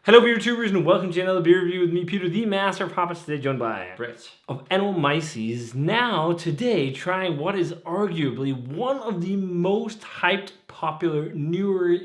Hello beer tubers and welcome to another beer review with me, Peter, the master of hoppers, today joined by Brett of Animal Now today trying what is arguably one of the most hyped, popular, newer,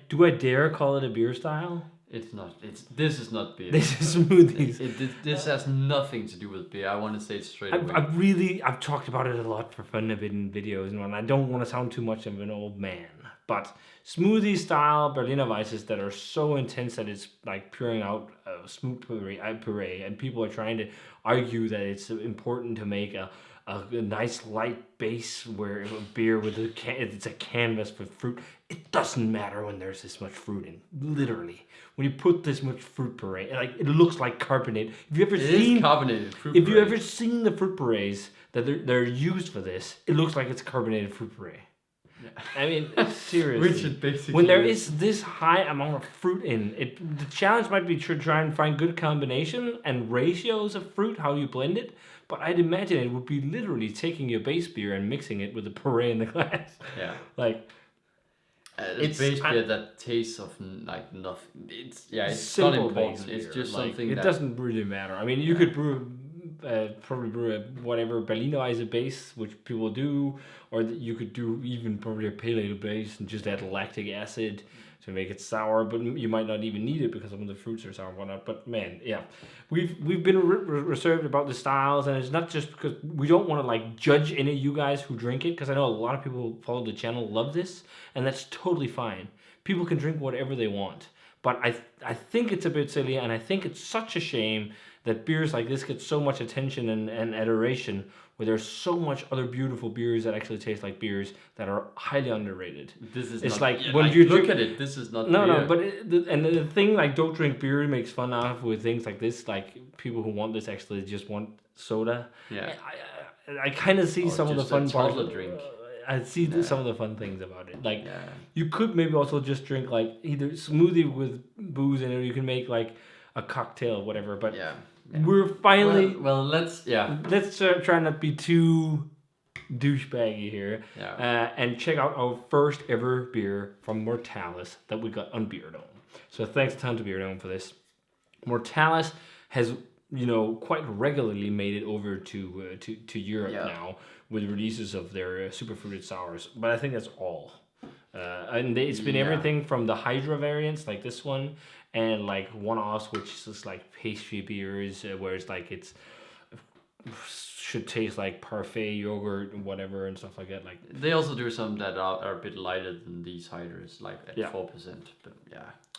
do I dare call it a beer style? It's not. This is not beer. This is smoothies. This has nothing to do with beer. I want to say it straight away. I've talked about it a lot for fun a bit in videos and I don't want to sound too much of an old man. But smoothie style Berliner Weisses that are so intense that it's like pouring out a smooth puree, and people are trying to argue that it's important to make a nice light base where a beer with it's a canvas with fruit. It doesn't matter when there's this much fruit in. Literally, when you put this much fruit puree, like it looks like carbonate. Have you ever seen carbonated fruit? If you ever seen the fruit purees that they're used for this, it looks like it's carbonated fruit puree. I mean, seriously. Which it basically when there is this high amount of fruit in it, the challenge might be to try and find good combination and ratios of fruit, how you blend it. But I'd imagine it would be literally taking your base beer and mixing it with the puree in the glass. Yeah. Like, it's base beer that tastes of like nothing. It's not important. It's just like, something. It doesn't really matter. I mean, you could probably brew a whatever Berliner Weisse base, which people do, or you could do even probably a pale ale base and just add lactic acid to make it sour, but you might not even need it because some of the fruits are sour and whatnot. But man, yeah, we've been reserved about the styles, and it's not just because we don't want to like judge any of you guys who drink it, because I know a lot of people who follow the channel love this, and that's totally fine. People can drink whatever they want, but I think it's a bit silly, and I think it's such a shame that beers like this get so much attention and adoration, where there's so much other beautiful beers that actually taste like beers that are highly underrated. This is it's not, like when you look at it. This is not no beer. no. But the thing like don't drink beer makes fun of with things like this. Like people who want this actually just want soda. Yeah. I kind of see some of the fun parts. Drink. I see some of the fun things about it. Like you could maybe also just drink like either smoothie with booze in it, or you can make like a cocktail, whatever. But we're finally let's try not to be too douchebaggy here, and check out our first ever beer from Mortalis that we got on Beer Dome. So thanks a ton to Beer Dome for this. Mortalis has quite regularly made it over to Europe now with releases of their super fruited sours, but I think that's all. And it's been everything from the Hydra variants like this one, and like one-offs, which is just like pastry beers, where it's like should taste like parfait yogurt and whatever and stuff like that. Like they also do some that are a bit lighter than these Hydras, like at 4%.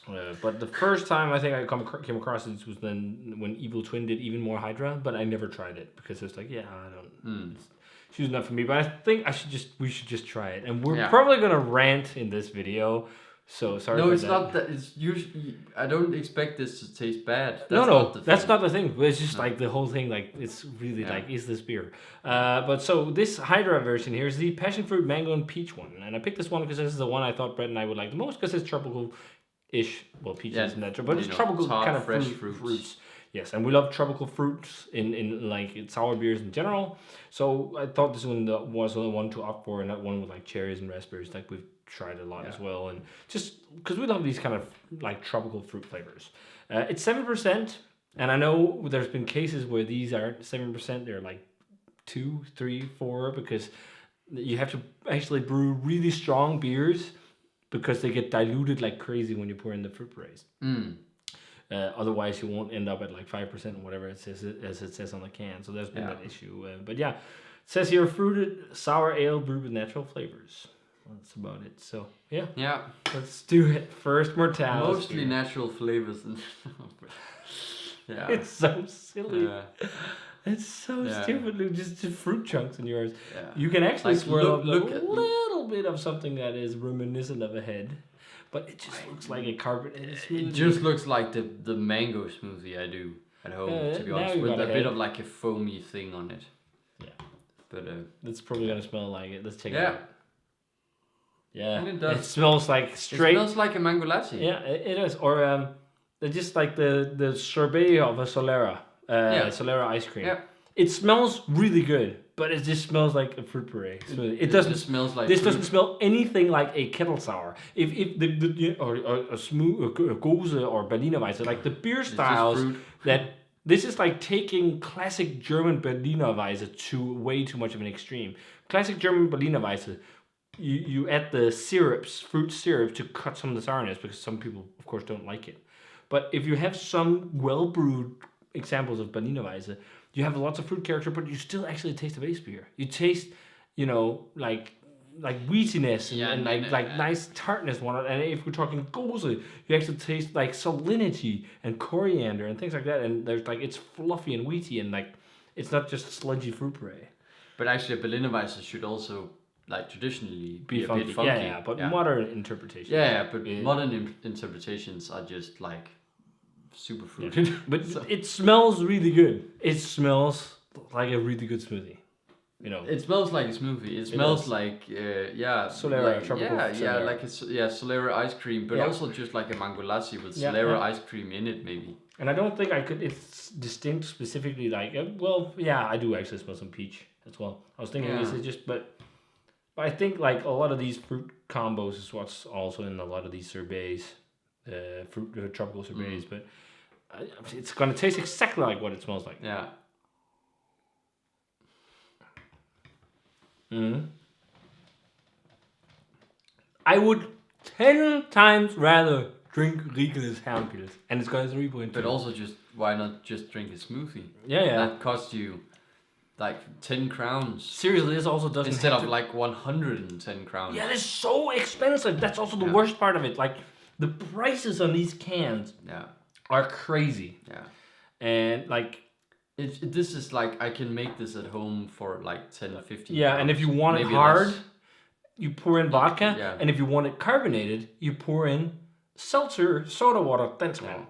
But but the first time I think I came across this was then when Evil Twin did even more Hydra, but I never tried it because it's like I don't. She's not for me, but I think we should just try it, and we're probably gonna rant in this video. So sorry. No, it's not that. It's usually I don't expect this to taste bad. That's not the thing. It's just like the whole thing. Like it's really like, is this beer? But so this Hydra version here is the passion fruit, mango, and peach one, and I picked this one because this is the one I thought Brett and I would like the most because it's tropical-ish. Well, peach isn't that, but it's tropical kind of fresh fruits. Yes, and we love tropical fruits in like sour beers in general. So I thought this one was the one to opt for, and that one with like cherries and raspberries, like we've tried a lot as well, and just because we love these kind of like tropical fruit flavors. It's 7%, and I know there's been cases where these aren't 7%; they're like 2, 3, 4, because you have to actually brew really strong beers because they get diluted like crazy when you pour in the fruit purees. Otherwise, you won't end up at like 5% or whatever it says as it says on the can. So there's been that issue. But yeah, it says here fruited sour ale brewed with natural flavors. That's about it. So yeah, let's do it. First Mortalis. Mostly natural flavors. It's so silly. It's so stupid. Luke. Just fruit chunks in yours. You can actually swirl up a little bit of something that is reminiscent of a head. But it just looks like a carbonated smoothie. It just looks like the mango smoothie I do at home, to be honest, with a bit of like a foamy thing on it. Yeah. But it's probably gonna smell like it. Let's check it out. Yeah. And it does. It smells like straight. It smells like a mango latte. Yeah, it is. Or just like the sorbet of a Solera. Solera ice cream. Yeah. It smells really good, but it just smells like a fruit puree smoothie. It doesn't. Smells like This fruit. doesn't smell anything like a kettle sour. If or a smooth or Gose or Berliner Weisse, like the beer styles that. This is like taking classic German Berliner Weisse to way too much of an extreme. Classic German Berliner Weisse, you add the syrups, fruit syrup, to cut some of the sourness because some people, of course, don't like it. But if you have some well-brewed examples of Berliner Weisse, you have lots of fruit character, but you still actually taste the base beer. You taste, like wheatiness and nice tartness. And if we're talking Gose, you actually taste like salinity and coriander and things like that. And there's like it's fluffy and wheaty and like it's not just sludgy fruit puree. But actually, a Berliner Weisse should also like traditionally be a bit funky. Yeah, but modern interpretations. But modern interpretations are just like super fruity. Yeah. But it smells really good. It smells like a really good smoothie. It smells like a smoothie. It smells like Solera, tropical Solera. like Solera ice cream, but also just like a mango lassi with Solera ice cream in it, maybe. And I don't think I could. It's distinct specifically. Like, I do actually smell some peach as well. I was thinking this is just, but I think like a lot of these fruit combos is what's also in a lot of these sorbets, tropical sorbets. But it's gonna taste exactly like what it smells like. Yeah. I would 10 times rather drink Riegel's Herrenpils, and it's got a 3.2. But also, why not just drink a smoothie? Yeah. That costs you like 10 crowns. Seriously, this also doesn't instead of like 110 crowns. Yeah, it's so expensive. That's also the worst part of it. Like the prices on these cans are crazy. Yeah. And like this is like I can make this at home for like 10 15 Yeah, crowns. and if you want Maybe it hard, less. you pour in vodka, and if you want it carbonated, you pour in seltzer, soda water,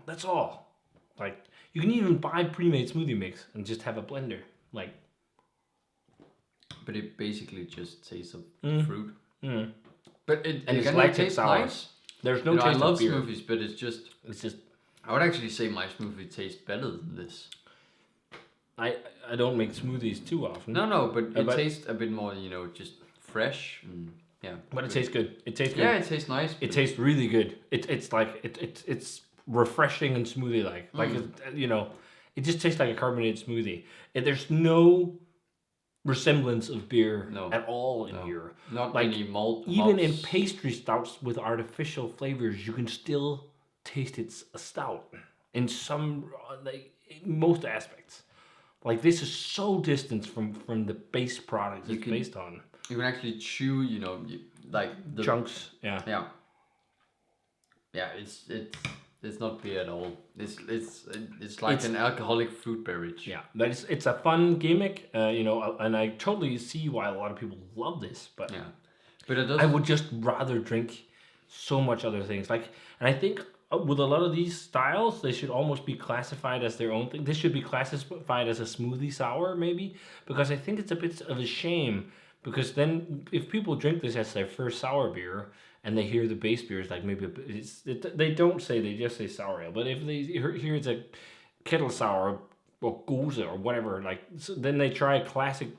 That's all. Like you can even buy pre-made smoothie mix and just have a blender. Like, but it basically just tastes of fruit. But it's lactic sour. Nice. There's no taste I love of beer. smoothies, but it's just. I would actually say my smoothie tastes better than this. I don't make smoothies too often. No, but it tastes a bit more, just fresh and But it tastes good. It tastes good. Yeah, it tastes nice. It tastes really good. It's like it's refreshing and smoothie like it just tastes like a carbonated smoothie. There's no resemblance of beer at all in here. Not like any malt. Even in pastry stouts with artificial flavors, you can still taste it's a stout in some most aspects. Like this is so distant from the base product it's based on. You can actually chew, like the chunks. Yeah. Yeah. Yeah, it's not beer at all. It's like an alcoholic fruit beverage. Yeah, but it's a fun gimmick, and I totally see why a lot of people love this. But but I would just rather drink so much other things. And I think with a lot of these styles, they should almost be classified as their own thing. This should be classified as a smoothie sour, maybe, because I think it's a bit of a shame. Because then, if people drink this as their first sour beer, and they hear the base beers, like maybe they don't say, they just say sour ale. But if they hear it's a kettle sour or Gose or whatever, then they try a classic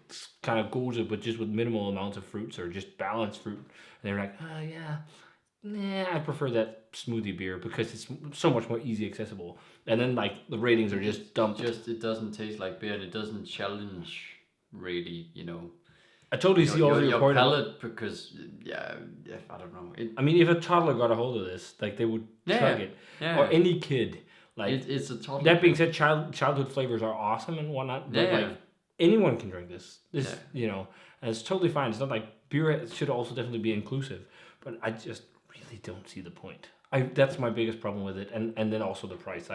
kind of Gose, but just with minimal amounts of fruits or just balanced fruit, and they're like, I prefer that smoothie beer because it's so much more easy accessible. And then the ratings are just dumped. It doesn't taste like beer. It doesn't challenge really, I totally see all your point. Palate because I don't know. If a toddler got a hold of this, they would chug it, or any kid. It's a toddler. That being said, childhood flavors are awesome and whatnot. But anyone can drink this. And it's totally fine. It's not like beer should also definitely be inclusive, but I just really don't see the point. That's my biggest problem with it, and then also the price.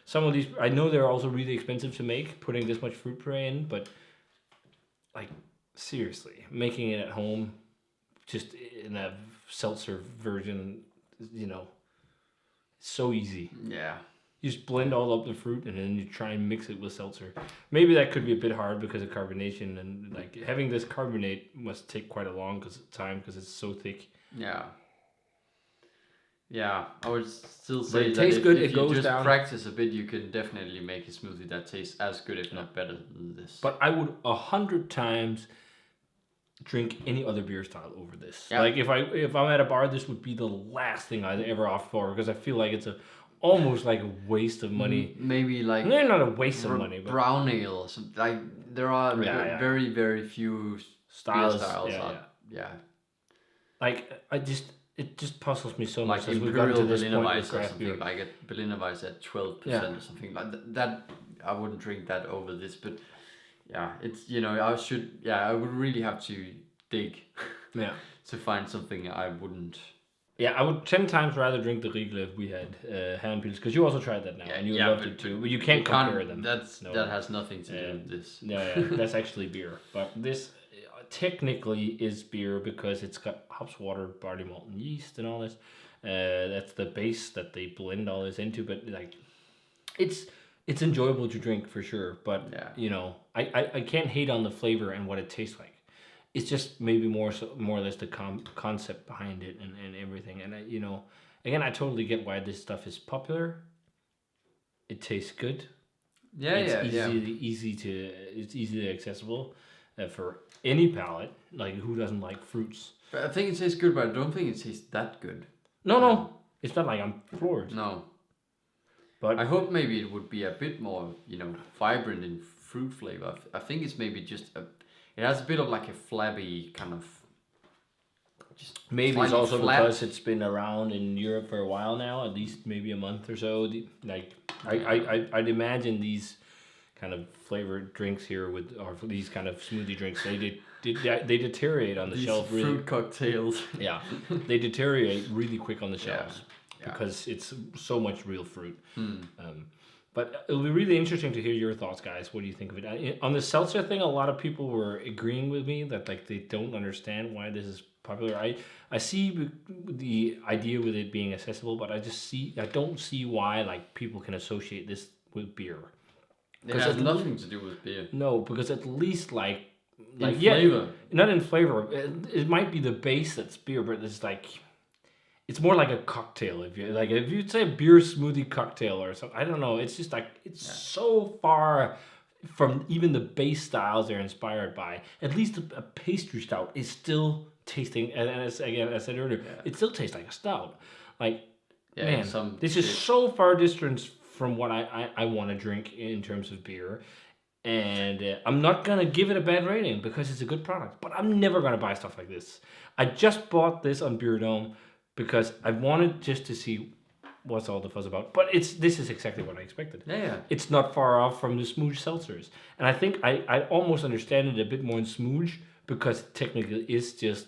Some of these, I know they're also really expensive to make, putting this much fruit puree in, but seriously, making it at home, just in a seltzer version, so easy. Yeah. You just blend all up the fruit and then you try and mix it with seltzer. Maybe that could be a bit hard because of carbonation, and having this carbonate must take quite a long time because it's so thick. Yeah. Yeah, I would still say it that tastes good. if It you goes just down. practice a bit, you can definitely make a smoothie that tastes as good, if not better than this. But I would 100 times drink any other beer style over this. Yeah. Like if I'm at a bar, this would be the last thing I'd ever opt for because I feel like it's almost like a waste of money. Maybe like No, not a waste of money, but brown ale or something. Like there are very very few styles. Beer styles. Yeah. Like it just puzzles me so like much as we've gotten to this Berliner point Weiss with or craft beer. something. Like a Berliner Weiss at 12% or something like that. I wouldn't drink that over this, but yeah, it's I would really have to dig. Yeah. To find something I wouldn't. Yeah, I would 10 times rather drink the Riegel if we had Handpils, because you also tried that now, and you loved it too. But you can't compare them. That has nothing to do with this. Yeah, that's actually beer. But this technically is beer because it's got hops, water, barley malt, and yeast, and all this. That's the base that they blend all this into. But like, it's enjoyable to drink for sure. But I can't hate on the flavor and what it tastes like. It's just maybe more or less the concept behind it and everything. And again, I totally get why this stuff is popular. It tastes good. It's easily accessible for any palate. Like who doesn't like fruits? But I think it tastes good, but I don't think it tastes that good. No, it's not like I'm floored. No, but I hope maybe it would be a bit more, vibrant in fruit flavor. I think it's maybe just it has a bit of like a flabby kind of. Maybe it's also because it's been around in Europe for a while now, at least maybe a month or so. I'd imagine these kind of flavored drinks here or these kind of smoothie drinks, they deteriorate on the shelf really. Fruit cocktails. Yeah, they deteriorate really quick on the shelves because it's so much real fruit. But it'll be really interesting to hear your thoughts, guys. What do you think of it? On the seltzer thing, a lot of people were agreeing with me that like they don't understand why this is popular. I see the idea with it being accessible, but I don't see why like people can associate this with beer. It has nothing to do with beer. No, because at least like flavor. Not in flavor. It might be the base that's beer, but it's like. It's more like a cocktail. If you'd say a beer smoothie cocktail or something, I don't know. It's just like so far from even the base styles they're inspired by. At least a pastry stout is still tasting, and as I said earlier, it still tastes like a stout. Like this is so far distant from what I want to drink in terms of beer, and I'm not gonna give it a bad rating because it's a good product. But I'm never gonna buy stuff like this. I just bought this on Beer Dome. Because I wanted just to see what's all the fuss about. But this is exactly what I expected. Yeah. It's not far off from the Smooge seltzers. And I think I almost understand it a bit more in Smooge because technically it's just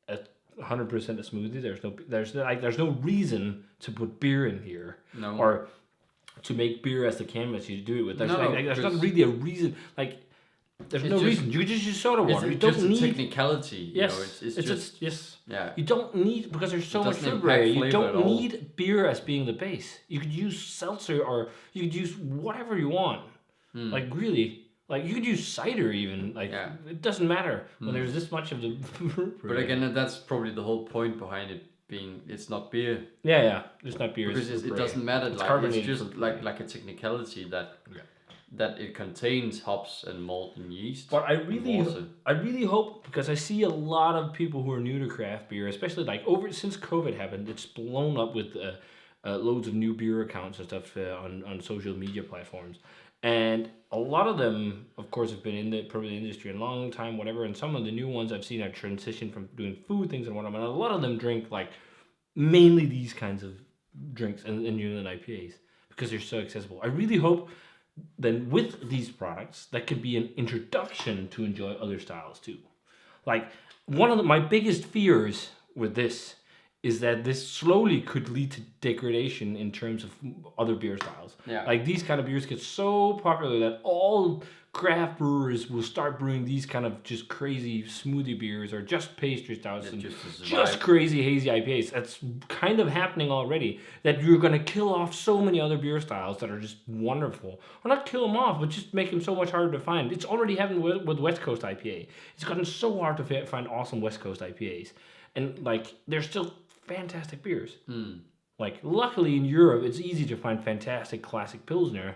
100% a smoothie. There's no reason to put beer in here. No. Or to make beer as the canvas you do it with. There's not really a reason. There's no reason. You could just use soda water. You don't need technicality. Yes, it's just Yeah. You don't need because there's so much flavor. You don't need beer as being the base. You could use seltzer or you could use whatever you want. Like really, like you could use cider even. It doesn't matter when there's this much of the. But again, that's probably the whole point behind it being it's not beer. Yeah, it's not beer. Because it doesn't matter. It's just like a technicality that. Yeah. That it contains hops and malt and yeast. But I really hope, because I see a lot of people who are new to craft beer, especially since COVID happened, it's blown up with loads of new beer accounts and stuff on social media platforms. And a lot of them, of course, have been in the industry a long time, whatever. And some of the new ones I've seen have transitioned from doing food things and whatnot. And a lot of them drink mainly these kinds of drinks and New England IPAs because they're so accessible. I really hope then with these products, that could be an introduction to enjoy other styles too. Like one of my biggest fears with this is that this slowly could lead to degradation in terms of other beer styles. Yeah. Like these kind of beers get so popular that all craft brewers will start brewing these kind of just crazy smoothie beers or just pastry stouts and just crazy hazy IPAs. That's kind of happening already. That you're going to kill off so many other beer styles that are just wonderful. Or not kill them off, but just make them so much harder to find. It's already happened with West Coast IPA. It's gotten so hard to find awesome West Coast IPAs. And they're still fantastic beers. Like, luckily in Europe, it's easy to find fantastic classic Pilsner.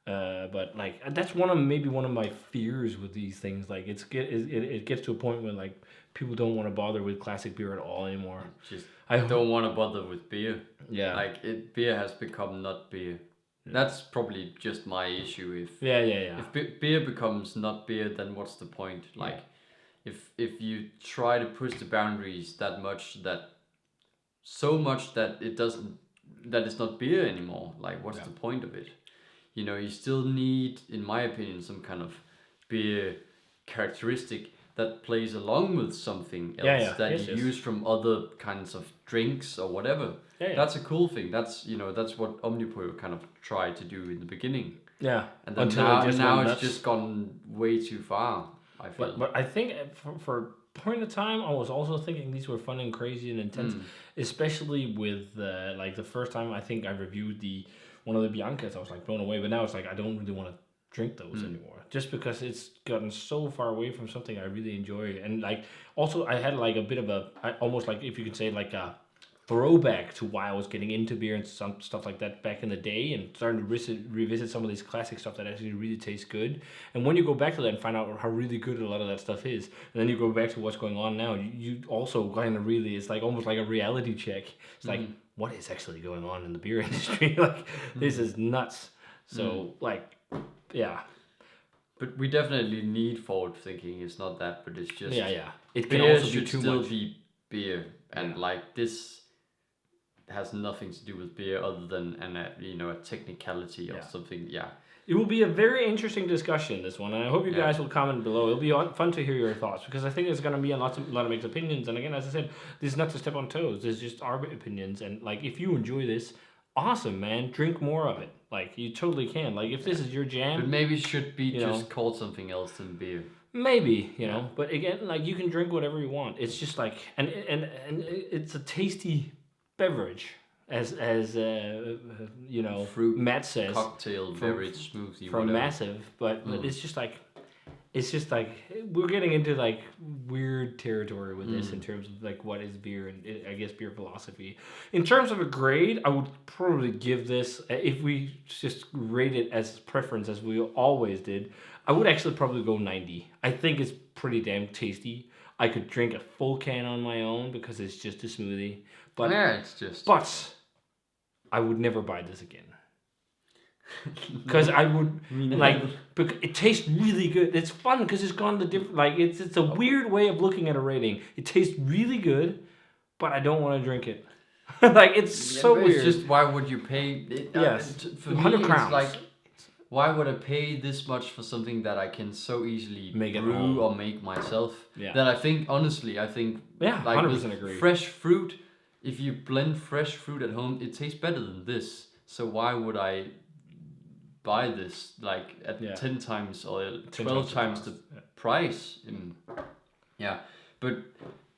But like that's one of my fears with these things. Like it gets to a point where like people don't want to bother with classic beer at all anymore. Just don't want to bother with beer. Yeah. Like beer has become not beer. Yeah. That's probably just my issue. If beer becomes not beer, then what's the point? Like if you try to push the boundaries that much that it's not beer anymore. Like what's the point of it? You know, you still need, in my opinion, some kind of beer characteristic that plays along with something else that you use from other kinds of drinks or whatever. That's a cool thing. That's what Omnipur kind of tried to do in the beginning. Yeah. And then now it's just gone way too far, I feel. But I think for a point of time, I was also thinking these were fun and crazy and intense, especially with like the first time I think I reviewed one of the Biancas, I was like blown away. But now it's like I don't really want to drink those anymore, just because it's gotten so far away from something I really enjoy. And like also I had like a bit of almost like, if you could say, like a throwback to why I was getting into beer and some stuff like that back in the day, and starting to revisit some of these classic stuff that actually really tastes good. And when you go back to that and find out how really good a lot of that stuff is, and then you go back to what's going on now, you also kind of really, it's like almost like a reality check. It's like, what is actually going on in the beer industry? Like this is nuts. So like, yeah. But we definitely need forward thinking. It's not that, but it's just It can beer also be should too still much. be beer, and like this has nothing to do with beer other than a technicality or something. Yeah. It will be a very interesting discussion, this one, and I hope you guys will comment below. It'll be fun to hear your thoughts, because I think there's going to be a lot of mixed opinions. And again, as I said, this is not to step on toes. This is just our opinions. And like, if you enjoy this, awesome, man. Drink more of it. Like, you totally can. Like, if this is your jam, but maybe it should be just called something else than beer. Maybe, but again, like, you can drink whatever you want. It's just like, and it's a tasty beverage. As fruit Matt says, cocktail, beverage, smoothie, from whatever. Massive, but it's just like we're getting into like weird territory with this in terms of like what is beer and I guess beer philosophy. In terms of a grade, I would probably give this, if we just rate it as preference as we always did, I would actually probably go 90. I think it's pretty damn tasty. I could drink a full can on my own because it's just a smoothie. But But I would never buy this again. Because I would because it tastes really good. It's fun because it's gone the different, like it's a weird way of looking at a rating. It tastes really good, but I don't want to drink it. Like it's so weird. It's just, why would you pay? For 100 me, crowns. It's like, why would I pay this much for something that I can so easily brew or make myself? Yeah. That I think, honestly, like 100% agree. Fresh fruit. If you blend fresh fruit at home, it tastes better than this. So why would I buy this like at 10 times or 12 times the price? But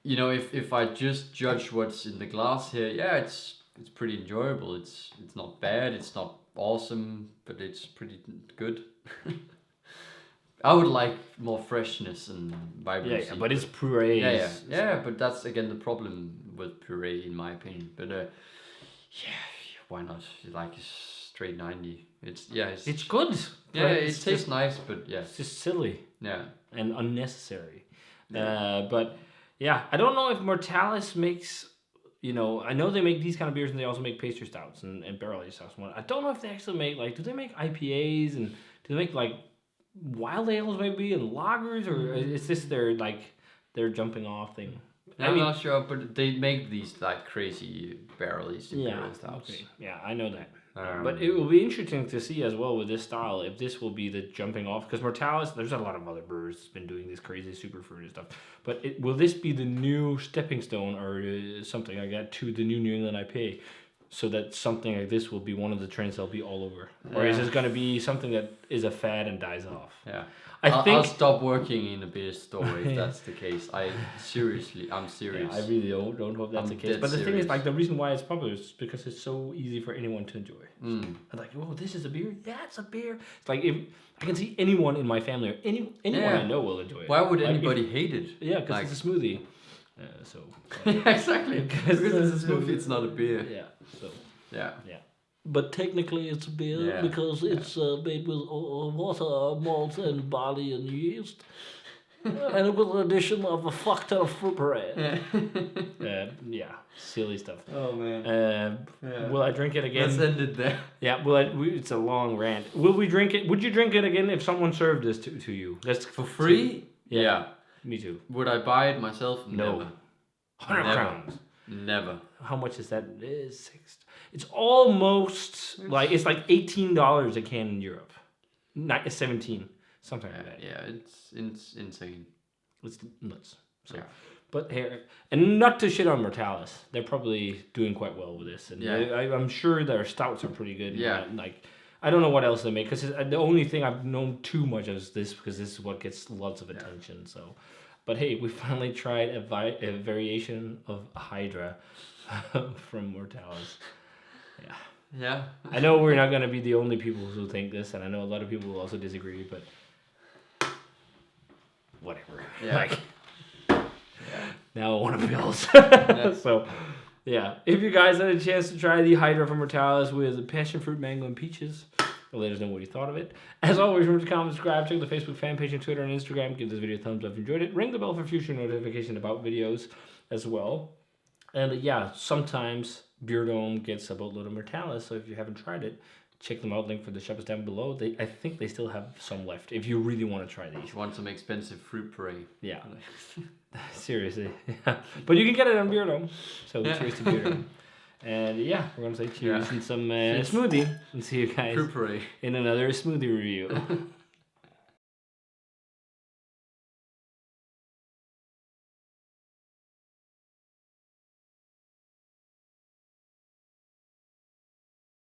if I just judge what's in the glass here, it's pretty enjoyable. It's not bad. It's not awesome, but it's pretty good. I would like more freshness and vibrancy. Yeah, but it's puree. Yeah, but that's again the problem with puree, in my opinion. But why not? Like straight 90. It's good. Yeah, it tastes nice, but it's just silly. Yeah, and unnecessary. But yeah, I don't know if Mortalis makes. I know they make these kind of beers, and they also make pastry stouts and barrel aged stouts. I don't know if they actually make do they make IPAs and do they make like wild ales maybe and lagers, or is this their jumping off thing? I'm not sure, but they make these like crazy barrel aged barrel stouts. Okay. Yeah, I know that. But it will be interesting to see as well with this style if this will be the jumping off, because Mortalis, there's a lot of other brewers that's been doing this crazy super fruity stuff. But will this be the new stepping stone or something like that to the new New England IPA? So that something like this will be one of the trends that'll be all over, or is this going to be something that is a fad and dies off? Yeah, I'll stop working in a beer store if that's the case. I'm serious. Yeah, I really don't hope that's the case. But the thing is, like, the reason why it's popular is because it's so easy for anyone to enjoy. I'm like, oh, this is a beer. Yeah, it's a beer. It's like if I can see anyone in my family or anyone I know will enjoy it. Why would anybody hate it? Yeah, because it's a smoothie. So yeah, exactly. Because it's a smoothie, it's not a beer. yeah. So Yeah. But technically it's a beer because it's made with water, malt, and barley and yeast. And with the addition of a fuck ton of fruit puree. silly stuff. Oh man. Will I drink it again? Let's end it there. Yeah, it's a long rant. Will we drink it? Would you drink it again if someone served this to you? That's for free? Yeah. Me too. Would I buy it myself? No. Never. 100 crowns. Never. How much is that? It's almost it's like $18 a can in Europe. 17, something like that. Yeah, it's insane. It's nuts. So, yeah. But here, and not to shit on Mortalis, they're probably doing quite well with this, and I'm sure their stouts are pretty good. Yeah. I don't know what else they make because the only thing I've known too much is this because this is what gets lots of attention. So, but hey, we finally tried a variation of Hydra from Mortalis. Yeah. Yeah. I know we're not gonna be the only people who think this, and I know a lot of people will also disagree, but whatever. Yeah. Now I want to build. So, yeah. If you guys had a chance to try the Hydra from Mortalis with passion fruit, mango, and peaches, let us know what you thought of it. As always, remember to comment, subscribe, check the Facebook fan page and Twitter and Instagram. Give this video a thumbs up if you enjoyed it. Ring the bell for future notification about videos as well. And sometimes Beer Dome gets a boatload of Mortalis, so if you haven't tried it, check them out. Link for the shop is down below. I think they still have some left if you really want to try these. If you want some expensive fruit puree. Yeah. Seriously. Yeah. But you can get it on Beer Dome. So cheers to Beer Dome. And we're going to say cheers and some smoothie. And see you guys fruit puree. in another smoothie review.